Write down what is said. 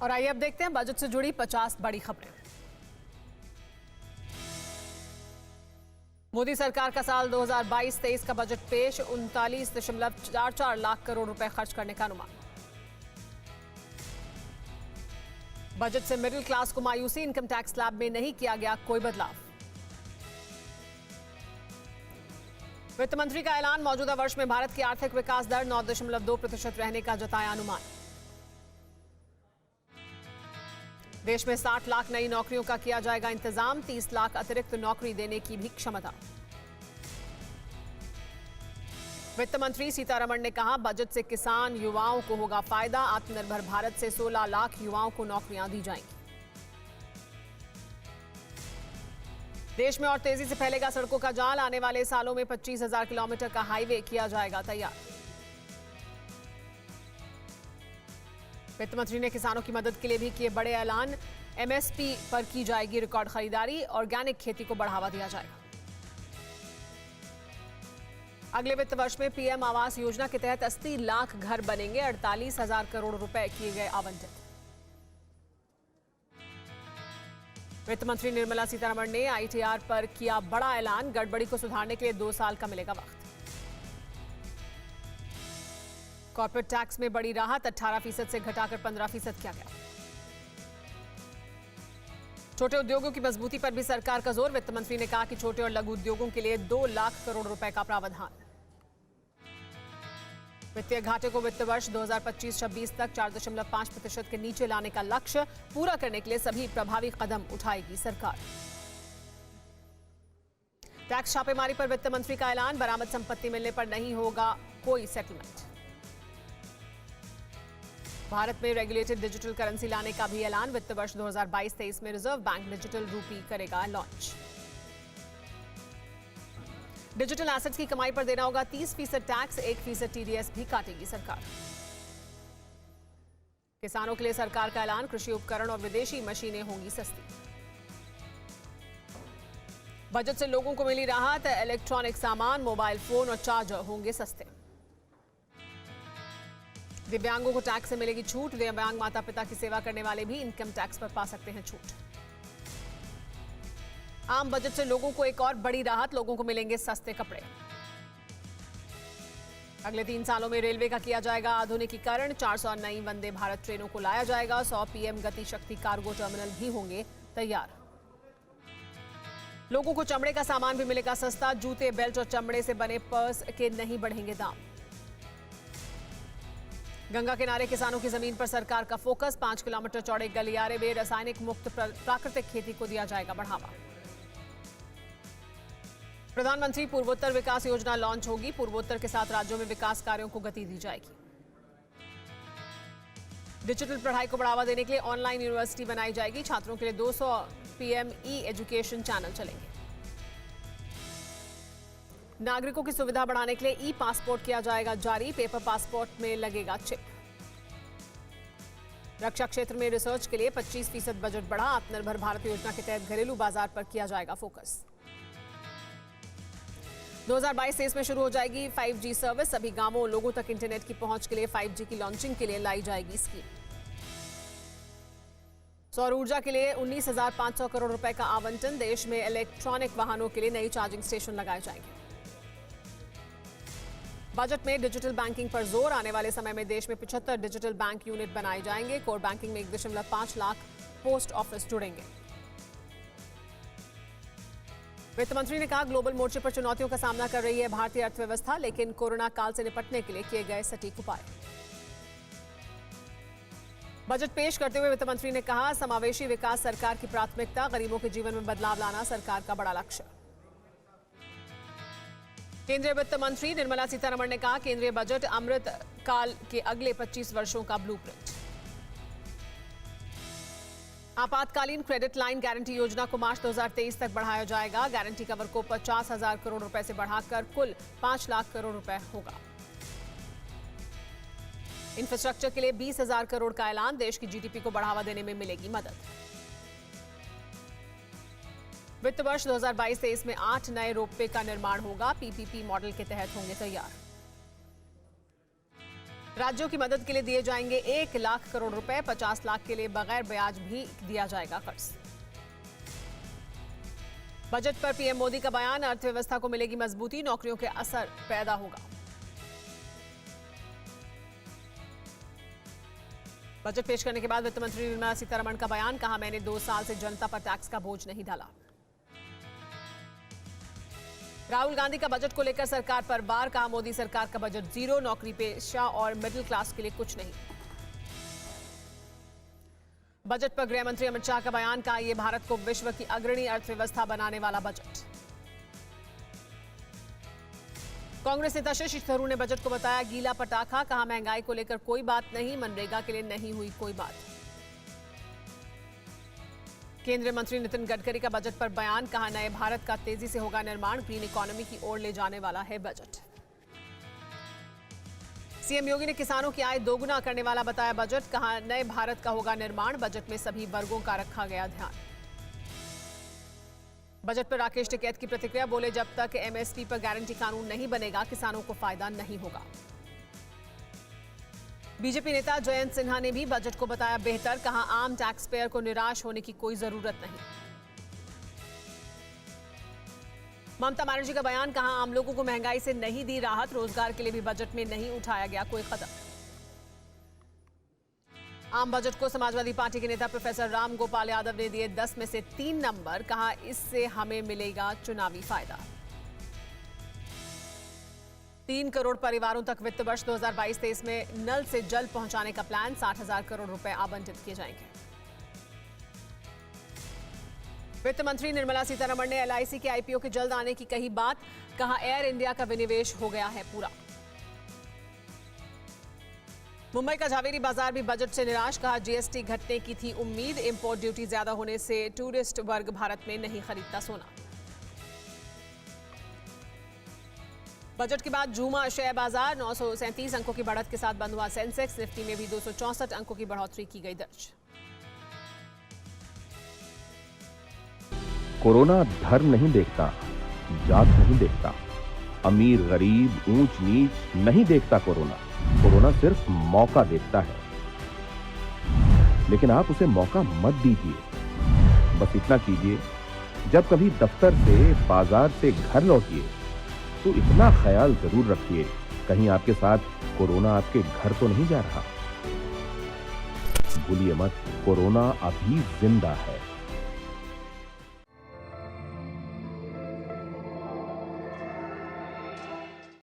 और आइए अब देखते हैं बजट से जुड़ी 50 बड़ी खबरें। मोदी सरकार का साल 2022-23 का बजट पेश, 39.44 लाख करोड़ रुपए खर्च करने का अनुमान। बजट से मिडिल क्लास को मायूसी, इनकम टैक्स स्लैब में नहीं किया गया कोई बदलाव। वित्त मंत्री का ऐलान, मौजूदा वर्ष में भारत की आर्थिक विकास दर 9.2% रहने का जताया अनुमान। देश में 60 लाख नई नौकरियों का किया जाएगा इंतजाम, 30 लाख अतिरिक्त नौकरी देने की भी क्षमता। वित्त मंत्री सीतारमण ने कहा, बजट से किसान युवाओं को होगा फायदा, आत्मनिर्भर भारत से 16 लाख युवाओं को नौकरियां दी जाएंगी। देश में और तेजी से फैलेगा सड़कों का जाल, आने वाले सालों में 25,000 किलोमीटर का हाईवे किया जाएगा तैयार। वित्त मंत्री ने किसानों की मदद के लिए भी किए बड़े ऐलान, एमएसपी पर की जाएगी रिकॉर्ड खरीदारी, ऑर्गेनिक खेती को बढ़ावा दिया जाएगा। अगले वित्त वर्ष में पीएम आवास योजना के तहत 80 लाख घर बनेंगे, 48,000 करोड़ रुपए किए गए आवंटित। वित्त मंत्री निर्मला सीतारमण ने आईटीआर पर किया बड़ा ऐलान, गड़बड़ी को सुधारने के लिए 2 साल का मिलेगा वक्त। कॉर्पोरेट टैक्स में बड़ी राहत, 18% से घटाकर 15% किया गया। छोटे उद्योगों की मजबूती पर भी सरकार का जोर, वित्त मंत्री ने कहा कि छोटे और लघु उद्योगों के लिए 2 लाख करोड़ रुपए का प्रावधान। वित्तीय घाटे को वित्त वर्ष 2025-26 तक 4.5% के नीचे लाने का लक्ष्य पूरा करने के लिए सभी प्रभावी कदम उठाएगी सरकार। टैक्स छापेमारी पर वित्त मंत्री का ऐलान, बरामद संपत्ति मिलने पर नहीं होगा कोई सेटलमेंट। भारत में रेगुलेटेड डिजिटल करेंसी लाने का भी ऐलान, वित्त वर्ष 2022-23 में रिजर्व बैंक डिजिटल रूपी करेगा लॉन्च। डिजिटल एसेट्स की कमाई पर देना होगा 30% टैक्स, 1% टीडीएस भी काटेगी सरकार। किसानों के लिए सरकार का ऐलान, कृषि उपकरण और विदेशी मशीनें होंगी सस्ती। बजट से लोगों को मिली राहत, इलेक्ट्रॉनिक सामान, मोबाइल फोन और चार्जर होंगे सस्ते। दिव्यांगों को टैक्स से मिलेगी छूट, दिव्यांग माता पिता की सेवा करने वाले भी इनकम टैक्स पर पा सकते हैं छूट। आम बजट से लोगों को एक और बड़ी राहत, लोगों को मिलेंगे सस्ते कपड़े। अगले 3 सालों में रेलवे का किया जाएगा आधुनिकीकरण, 400 नई वंदे भारत ट्रेनों को लाया जाएगा, 100 पीएम गति शक्ति कार्गो टर्मिनल भी होंगे तैयार। लोगों को चमड़े का सामान भी मिलेगा सस्ता, जूते, बेल्ट और चमड़े से बने पर्स के नहीं बढ़ेंगे दाम। गंगा किनारे किसानों की जमीन पर सरकार का फोकस, 5 किलोमीटर चौड़े गलियारे में रासायनिक मुक्त प्राकृतिक खेती को दिया जाएगा बढ़ावा। प्रधानमंत्री पूर्वोत्तर विकास योजना लॉन्च होगी, पूर्वोत्तर के 7 राज्यों में विकास कार्यों को गति दी जाएगी। डिजिटल पढ़ाई को बढ़ावा देने के लिए ऑनलाइन यूनिवर्सिटी बनाई जाएगी, छात्रों के लिए 200 पीएम ई एजुकेशन चैनल चलेंगे। नागरिकों की सुविधा बढ़ाने के लिए ई पासपोर्ट किया जाएगा जारी, पेपर पासपोर्ट में लगेगा चिप। रक्षा क्षेत्र में रिसर्च के लिए 25% बजट बढ़ा, आत्मनिर्भर भारत योजना के तहत घरेलू बाजार पर किया जाएगा फोकस। 2022-23 में शुरू हो जाएगी 5G सर्विस, सभी गांवों और लोगों तक इंटरनेट की पहुंच के लिए 5G की लॉन्चिंग के लिए लाई जाएगी स्कीम। सौर ऊर्जा के लिए 19,500 करोड़ रुपए का आवंटन, देश में इलेक्ट्रॉनिक वाहनों के लिए नई चार्जिंग स्टेशन लगाए जाएंगे। बजट में डिजिटल बैंकिंग पर जोर, आने वाले समय में देश में 75 डिजिटल बैंक यूनिट बनाए जाएंगे, कोर बैंकिंग में 1.5 लाख पोस्ट ऑफिस जुड़ेंगे। वित्त मंत्री ने कहा, ग्लोबल मोर्चे पर चुनौतियों का सामना कर रही है भारतीय अर्थव्यवस्था, लेकिन कोरोना काल से निपटने के लिए किए गए सटीक उपाय। बजट पेश करते हुए वित्त मंत्री ने कहा, समावेशी विकास सरकार की प्राथमिकता, गरीबों के जीवन में बदलाव लाना सरकार का बड़ा लक्ष्य। केंद्रीय वित्त मंत्री निर्मला सीतारमण ने कहा, केंद्रीय बजट अमृत काल के अगले 25 वर्षों का ब्लूप्रिंट। आपातकालीन क्रेडिट लाइन गारंटी योजना को मार्च 2023 तक बढ़ाया जाएगा, गारंटी कवर को 50,000 करोड़ रुपए से बढ़ाकर कुल 5 लाख करोड़ रुपए होगा। इंफ्रास्ट्रक्चर के लिए 20,000 करोड़ का ऐलान, देश की जीडीपी को बढ़ावा देने में मिलेगी मदद। वित्त वर्ष 2022-23 में 8 नए रोपवे का निर्माण होगा, पीपीपी मॉडल के तहत होंगे तैयार। राज्यों की मदद के लिए दिए जाएंगे 1 लाख करोड़ रुपए, 50 लाख के लिए बगैर ब्याज भी दिया जाएगा कर्ज। बजट पर पीएम मोदी का बयान, अर्थव्यवस्था को मिलेगी मजबूती, नौकरियों के असर पैदा होगा। बजट पेश करने के बाद वित्त मंत्री निर्मला सीतारमण का बयान, कहा मैंने 2 साल से जनता पर टैक्स का बोझ नहीं डाला। राहुल गांधी का बजट को लेकर सरकार पर वार, कहा मोदी सरकार का बजट जीरो, नौकरी पेशा और मिडिल क्लास के लिए कुछ नहीं। बजट पर गृह मंत्री अमित शाह का बयान, कहा यह भारत को विश्व की अग्रणी अर्थव्यवस्था बनाने वाला बजट। कांग्रेस नेता शशि थरूर ने बजट को बताया गीला पटाखा, कहा महंगाई को लेकर कोई बात नहीं, मनरेगा के लिए नहीं हुई कोई बात। केंद्रीय मंत्री नितिन गडकरी का बजट पर बयान, कहा नए भारत का तेजी से होगा निर्माण, ग्रीन इकोनॉमी की ओर ले जाने वाला है बजट। सीएम योगी ने किसानों की आय दोगुना करने वाला बताया बजट, कहा नए भारत का होगा निर्माण, बजट में सभी वर्गों का रखा गया ध्यान। बजट पर राकेश टिकैत की प्रतिक्रिया, बोले जब तक एमएसपी पर गारंटी कानून नहीं बनेगा किसानों को फायदा नहीं होगा। बीजेपी नेता जयंत सिन्हा ने भी बजट को बताया बेहतर, कहा आम टैक्स पेयर को निराश होने की कोई जरूरत नहीं। ममता बनर्जी का बयान, कहा आम लोगों को महंगाई से नहीं दी राहत, रोजगार के लिए भी बजट में नहीं उठाया गया कोई कदम। आम बजट को समाजवादी पार्टी के नेता प्रोफेसर राम गोपाल यादव ने दिए 10 में से 3 नंबर, कहा इससे हमें मिलेगा चुनावी फायदा। 3 करोड़ परिवारों तक वित्त वर्ष 2022-23 में नल से जल पहुंचाने का प्लान, 60,000 करोड़ रुपए आवंटित किए जाएंगे। वित्त मंत्री निर्मला सीतारमण ने एलआईसी के आईपीओ के जल्द आने की कही बात, कहा एयर इंडिया का विनिवेश हो गया है पूरा। मुंबई का झावेरी बाजार भी बजट से निराश, कहा जीएसटी घटने की थी उम्मीद, इंपोर्ट ड्यूटी ज्यादा होने से टूरिस्ट वर्ग भारत में नहीं खरीदता सोना। बजट के बाद झूमा शेयर बाजार, 937 अंकों की बढ़त के साथ बंद हुआ सेंसेक्स, निफ्टी में भी 264 अंकों की बढ़ोतरी की गई दर्ज। कोरोना धर्म नहीं देखता, जात नहीं देखता, अमीर गरीब ऊंच नीच नहीं देखता। कोरोना सिर्फ मौका देखता है, लेकिन आप उसे मौका मत दीजिए। बस इतना कीजिए, जब कभी दफ्तर से बाजार से घर लौटिए तो इतना ख्याल जरूर रखिए कहीं आपके साथ कोरोना आपके घर तो नहीं जा रहा। भूलिए मत, कोरोना अभी जिंदा है।